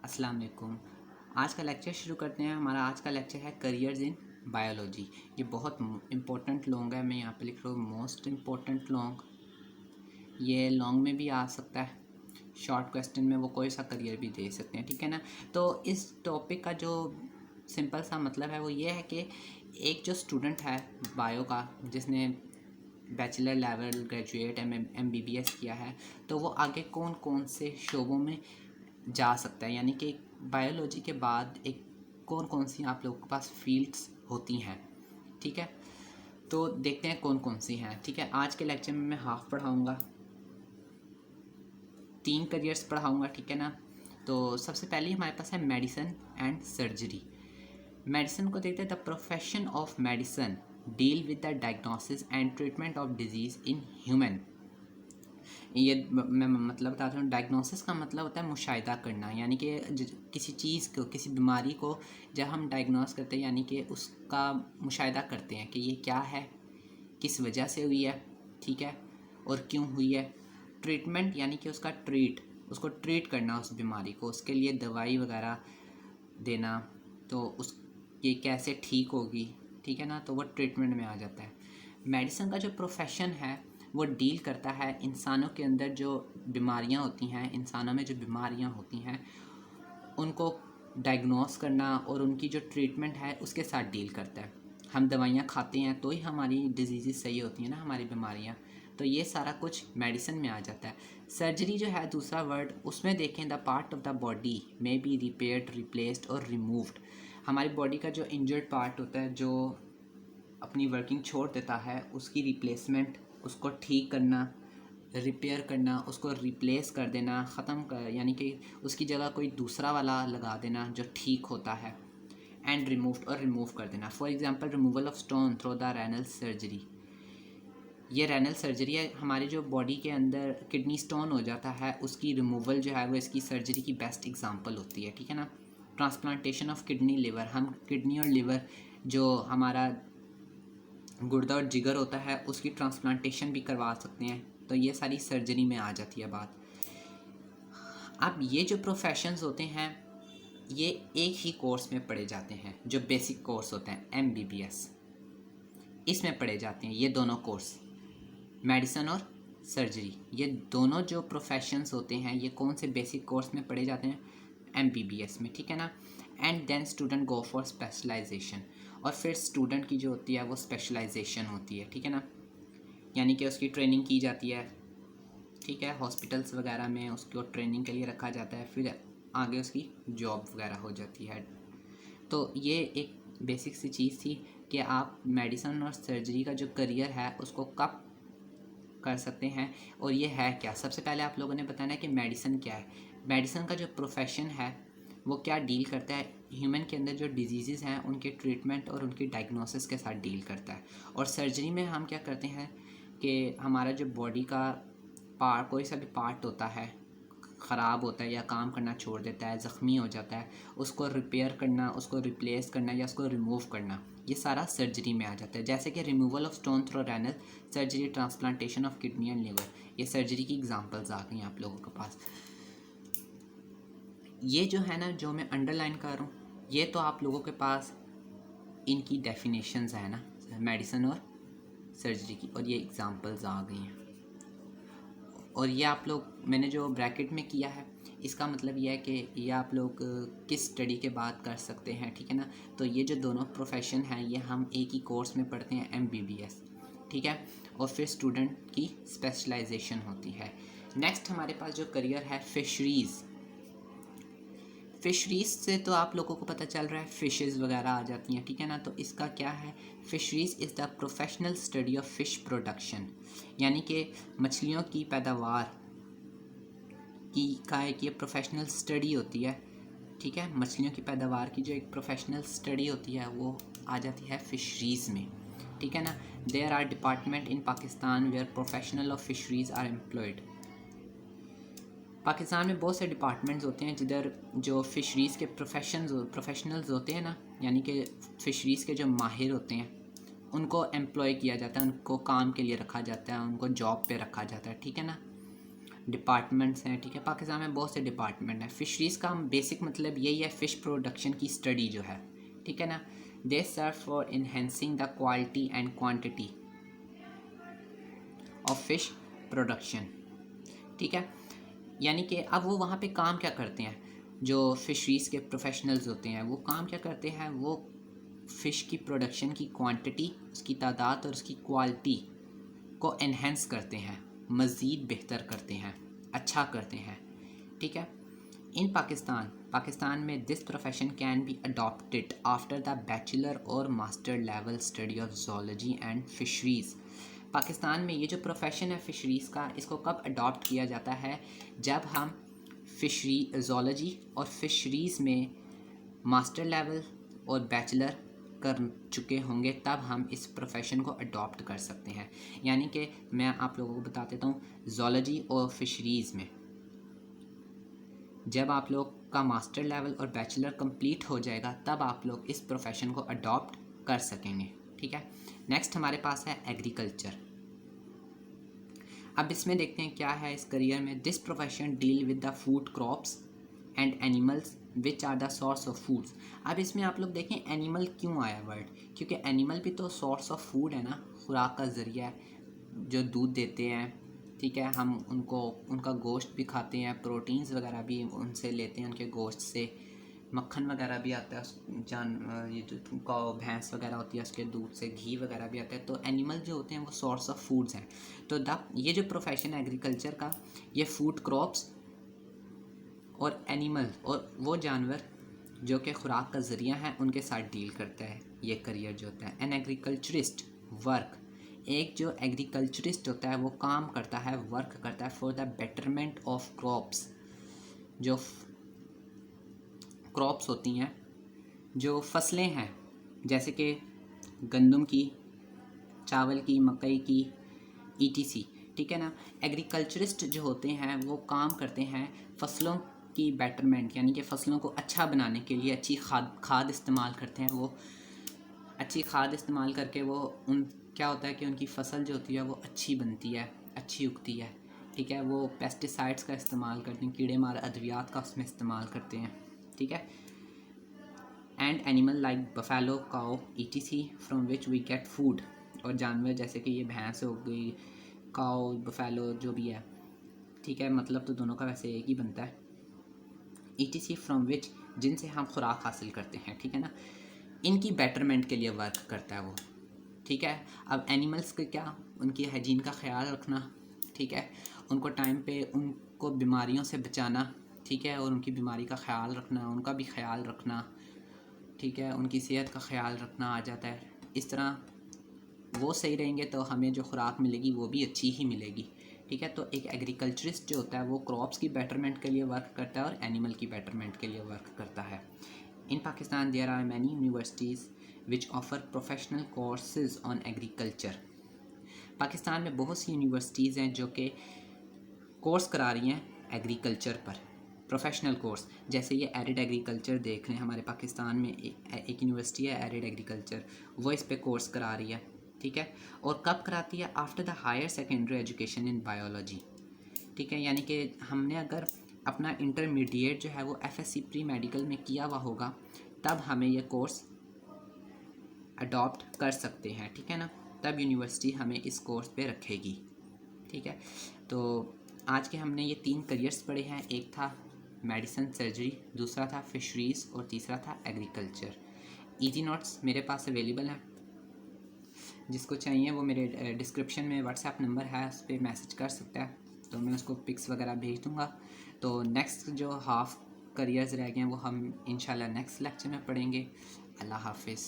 अस्सलाम वालेकुम। आज का लेक्चर शुरू करते हैं। हमारा आज का लेक्चर है करियर्स इन बायोलॉजी। ये बहुत इम्पोर्टेंट लॉन्ग है। मैं यहाँ पे लिख रहा हूँ मोस्ट इम्पोर्टेंट लॉन्ग। ये लॉन्ग में भी आ सकता है, शॉर्ट क्वेश्चन में वो कोई सा करियर भी दे सकते हैं, ठीक है ना। तो इस टॉपिक का जो सिंपल सा मतलब है वो ये है कि एक जो स्टूडेंट है बायो का, जिसने बैचलर लेवल ग्रेजुएट MBBS किया है, तो वो आगे कौन कौन से शोबों में जा सकता है। यानी कि बायोलॉजी के बाद एक कौन कौन सी आप लोगों के पास फील्ड्स होती हैं, ठीक है। तो देखते हैं कौन कौन सी हैं, ठीक है। आज के लेक्चर में मैं हाफ पढ़ाऊँगा, 3 करियर्स पढ़ाऊँगा, ठीक है ना। तो सबसे पहले हमारे पास है मेडिसिन एंड सर्जरी। मेडिसिन को देखते हैं। The profession of medicine deal with the diagnosis and treatment of disease in human. ये मैं मतलब बताता हूँ। डायग्नोसिस का मतलब होता है मुशाहिदा करना, यानी कि किसी चीज़ को, किसी बीमारी को जब हम डायग्नोस करते हैं यानी कि उसका मुशाहिदा करते हैं कि ये क्या है, किस वजह से हुई है, ठीक है, और क्यों हुई है। ट्रीटमेंट यानी कि उसको ट्रीट करना, उस बीमारी को, उसके लिए दवाई वगैरह देना, तो उस ये कैसे ठीक होगी, ठीक है ना। तो वो ट्रीटमेंट में आ जाता है। मेडिसिन का जो प्रोफेशन है वो डील करता है इंसानों के अंदर जो बीमारियां होती हैं, इंसानों में जो बीमारियां होती हैं उनको डायग्नोस करना और उनकी जो ट्रीटमेंट है उसके साथ डील करता है। हम दवाइयाँ खाते हैं तो ही हमारी डिजीज़ सही होती हैं ना, हमारी बीमारियाँ। तो ये सारा कुछ मेडिसिन में आ जाता है। सर्जरी जो है दूसरा वर्ड, उसमें देखें the part of the body may be repaired, replaced और रिमूव्ड। हमारी बॉडी का जो इंजर्ड पार्ट होता है, जो अपनी वर्किंग छोड़ देता है, उसकी रिप्लेसमेंट, उसको ठीक करना, रिपेयर करना, उसको रिप्लेस कर देना, ख़त्म कर, यानी कि उसकी जगह कोई दूसरा वाला लगा देना जो ठीक होता है। एंड रिमूव्ड और रिमूव कर देना। For example removal of stone through the renal surgery. ये रेनल सर्जरी है। हमारी जो बॉडी के अंदर किडनी स्टोन हो जाता है, उसकी रिमूवल जो है वो इसकी सर्जरी की बेस्ट एग्जांपल होती है, ठीक है ना। ट्रांसप्लांटेशन ऑफ किडनी लिवर, हम किडनी और लिवर, जो हमारा गुर्दा और जिगर होता है, उसकी ट्रांसप्लांटेशन भी करवा सकते हैं। तो ये सारी सर्जरी में आ जाती है बात। अब ये जो प्रोफेशंस होते हैं ये एक ही कोर्स में पढ़े जाते हैं, जो बेसिक कोर्स होते हैं MBBS, इसमें पढ़े जाते हैं ये दोनों कोर्स, मेडिसिन और सर्जरी। ये दोनों जो प्रोफेशंस होते हैं ये कौन से बेसिक कोर्स में पढ़े जाते हैं, MBBS में, ठीक है ना। And then student go for specialization, और फिर स्टूडेंट की जो होती है वो स्पेशलाइजेशन होती है, ठीक है ना। यानी कि उसकी ट्रेनिंग की जाती है, ठीक है, हॉस्पिटल्स वगैरह में उसको ट्रेनिंग के लिए रखा जाता है, फिर आगे उसकी जॉब वगैरह हो जाती है। तो ये एक बेसिक सी चीज़ थी कि आप मेडिसिन और सर्जरी का जो करियर है उसको कब कर सकते हैं और ये है क्या। सबसे पहले आप लोगों ने बताना है कि मेडिसिन क्या है। मेडिसिन का जो प्रोफेशन है वो क्या डील करता है, ह्यूमन के अंदर जो डिजीज़ हैं उनके ट्रीटमेंट और उनकी डायग्नोसिस के साथ डील करता है। और सर्जरी में हम क्या करते हैं कि हमारा जो बॉडी का पार्ट, कोई सा भी पार्ट होता है, ख़राब होता है या काम करना छोड़ देता है, ज़ख्मी हो जाता है, उसको रिपेयर करना, उसको रिप्लेस करना या उसको रिमूव करना, ये सारा सर्जरी में आ जाता है। जैसे कि removal of stone through renal surgery, transplantation of kidney and liver, ये सर्जरी की एग्जांपल्स आ गई आप लोगों के पास। ये जो है ना, जो मैं अंडरलाइन कर रहा हूँ, ये तो आप लोगों के पास इनकी डेफिनेशंस है ना, मेडिसिन और सर्जरी की, और ये एग्जांपल्स आ गई हैं। और ये आप लोग, मैंने जो ब्रैकेट में किया है इसका मतलब ये है कि ये आप लोग किस स्टडी के बाद कर सकते हैं, ठीक है ना। तो ये जो दोनों प्रोफेशन हैं ये हम एक ही कोर्स में पढ़ते हैं, MBBS, ठीक है। और फिर स्टूडेंट की स्पेशलाइजेशन होती है। नेक्स्ट हमारे पास जो करियर है फिशरीज़। फ़िशरीज़ से तो आप लोगों को पता चल रहा है फ़िशेज़ वगैरह आ जाती हैं, ठीक है ना। तो इसका क्या है, फ़िशरीज़ is the professional study of fish production, यानी कि मछलियों की पैदावार की का एक ये प्रोफेशनल स्टडी होती है, ठीक है। मछलियों की पैदावार की जो एक प्रोफेशनल स्टडी होती है वो आ जाती है फ़िशरीज़ में, ठीक है ना। There are department in Pakistan where professional of fisheries are employed. Pakistan में बहुत से डिपार्टमेंट्स होते हैं जिधर जो फ़िशरीज़ के प्रोफेशनल्स होते हैं ना, यानी कि फ़िशरीज़ के जो माहिर होते हैं उनको एम्प्लॉय किया जाता है, उनको काम के लिए रखा जाता है, उनको जॉब पे रखा जाता है, ठीक है ना। डिपार्टमेंट्स हैं, ठीक है। पाकिस्तान में बहुत से डिपार्टमेंट हैं। फ़िशरीज़ का बेसिक मतलब यही है, फ़िश प्रोडक्शन की स्टडी जो है, ठीक है ना। They serve for enhancing the quality and quantity of fish production, ठीक है। यानी कि अब वो वहाँ पे काम क्या करते हैं, जो फ़िशरीज़ के प्रोफेशनल्स होते हैं वो काम क्या करते हैं, वो फ़िश की प्रोडक्शन की क्वांटिटी, उसकी तादाद और उसकी क्वालिटी को एनहेंस करते हैं, मज़ीद बेहतर करते हैं, अच्छा करते हैं, ठीक है। इन पाकिस्तान में this profession can be adopted after the bachelor और master level study of zoology and fisheries. Pakistan में ये जो प्रोफेशन है फ़िशरीज़ का, इसको कब अडॉप्ट किया जाता है, जब हम ज़ूलॉजी और फिशरीज़ में मास्टर लेवल और बैचलर कर चुके होंगे, तब हम इस प्रोफेशन को अडॉप्ट कर सकते हैं। यानी कि मैं आप लोगों को बता देता हूँ, ज़ूलॉजी और फिशरीज़ में जब आप लोग का मास्टर लेवल और बैचलर कंप्लीट हो जाएगा, तब आप लोग इस प्रोफेशन को अडॉप्ट कर सकेंगे, ठीक है। नेक्स्ट हमारे पास है एग्रीकल्चर। अब इसमें देखते हैं क्या है इस करियर में। This profession deal with the food crops and animals which are the source of foods. अब इसमें आप लोग देखें एनिमल क्यों आया वर्ड, क्योंकि एनिमल भी तो सोर्स ऑफ फूड है ना, खुराक का ज़रिया है, जो दूध देते हैं, ठीक है। हम उनको उनका गोश्त भी खाते हैं, प्रोटीन्स वगैरह भी उनसे लेते हैं, उनके गोश्त से मक्खन वगैरह भी आता है, ये जो गौ भैंस वगैरह होती है उसके दूध से घी वगैरह भी आता है। तो एनिमल जो होते हैं वो सोर्स ऑफ फूड्स हैं। तो ये जो प्रोफेशन है एग्रीकल्चर का, ये फूड क्रॉप्स और एनिमल और वो जानवर जो कि खुराक का ज़रिया है उनके साथ डील करता है ये करियर जो होता है। एन एग्रीकल्चरिस्ट वर्क, एक जो एग्रीकल्चरिस्ट होता है वो काम करता है, वर्क करता है for the betterment of crops. जो क्रॉप्स होती हैं, जो फसलें हैं, जैसे कि गंदम की, चावल की, मकई की, ईटीसी, ठीक है ना। एग्रीकल्चरिस्ट जो होते हैं वो काम करते हैं फसलों की बेटरमेंट, यानी कि फ़सलों को अच्छा बनाने के लिए अच्छी खाद इस्तेमाल करते हैं। वो अच्छी खाद इस्तेमाल करके वो उन क्या होता है कि उनकी फ़सल जो होती है वो अच्छी बनती है, अच्छी उगती है, ठीक है। वो पेस्टिसाइड्स का इस्तेमाल करते हैं, कीड़े मार अद्वियात का उसमें इस्तेमाल करते हैं, ठीक है। And animal like buffalo, cow, etc from which we get food, और जानवर जैसे कि ये भैंस हो गई, काओ, बफेलो जो भी है, ठीक है। मतलब तो दोनों का वैसे एक ही बनता है। ईटीसी फ्रॉम विच, जिनसे हम खुराक हासिल करते हैं, ठीक है ना। इनकी बेटरमेंट के लिए वर्क करता है वो, ठीक है। अब एनिमल्स के क्या, उनकी हाइजीन का ख्याल रखना, ठीक है। उनको टाइम पे उनको बीमारियों से बचाना, ठीक है, और उनकी बीमारी का ख्याल रखना, उनका भी ख्याल रखना, ठीक है। उनकी सेहत का ख्याल रखना आ जाता है। इस तरह वो सही रहेंगे तो हमें जो खुराक मिलेगी वो भी अच्छी ही मिलेगी, ठीक है। तो एक एग्रीकल्चरिस्ट जो होता है वो क्रॉप्स की बेटरमेंट के लिए वर्क करता है और एनिमल की बेटरमेंट के लिए वर्क करता है। In Pakistan there are many universities which offer professional courses on agriculture. Pakistan में बहुत सी यूनिवर्सिटीज़ हैं जो कि कोर्स करा रही हैं एग्रीकल्चर पर, प्रोफेशनल कोर्स। जैसे ये एरिड एग्रीकल्चर देख रहे हैं, हमारे पाकिस्तान में एक यूनिवर्सिटी है एरिड एग्रीकल्चर, वो इस पे कोर्स करा रही है, ठीक है। और कब कराती है, after the higher secondary education in biology, ठीक है। यानी कि हमने अगर अपना इंटरमीडिएट जो है वो एफएससी प्री मेडिकल में किया हुआ होगा, तब हमें ये कोर्स अडॉप्ट कर सकते हैं, ठीक है ना। तब यूनिवर्सिटी हमें इस कोर्स पे रखेगी, ठीक है। तो आज के हमने ये 3 करियर्स पढ़े हैं, एक था मेडिसिन सर्जरी, दूसरा था फिशरीज़ और तीसरा था एग्रीकल्चर। ईजी नोट्स मेरे पास अवेलेबल हैं, जिसको चाहिए वो मेरे डिस्क्रिप्शन में व्हाट्सएप नंबर है, उस पर मैसेज कर सकता है, तो मैं उसको पिक्स वगैरह भेज दूँगा। तो नेक्स्ट जो हाफ़ करियर्स रह गए हैं वो हम इंशाल्लाह नेक्स्ट लेक्चर में पढ़ेंगे। अल्लाह हाफिज़।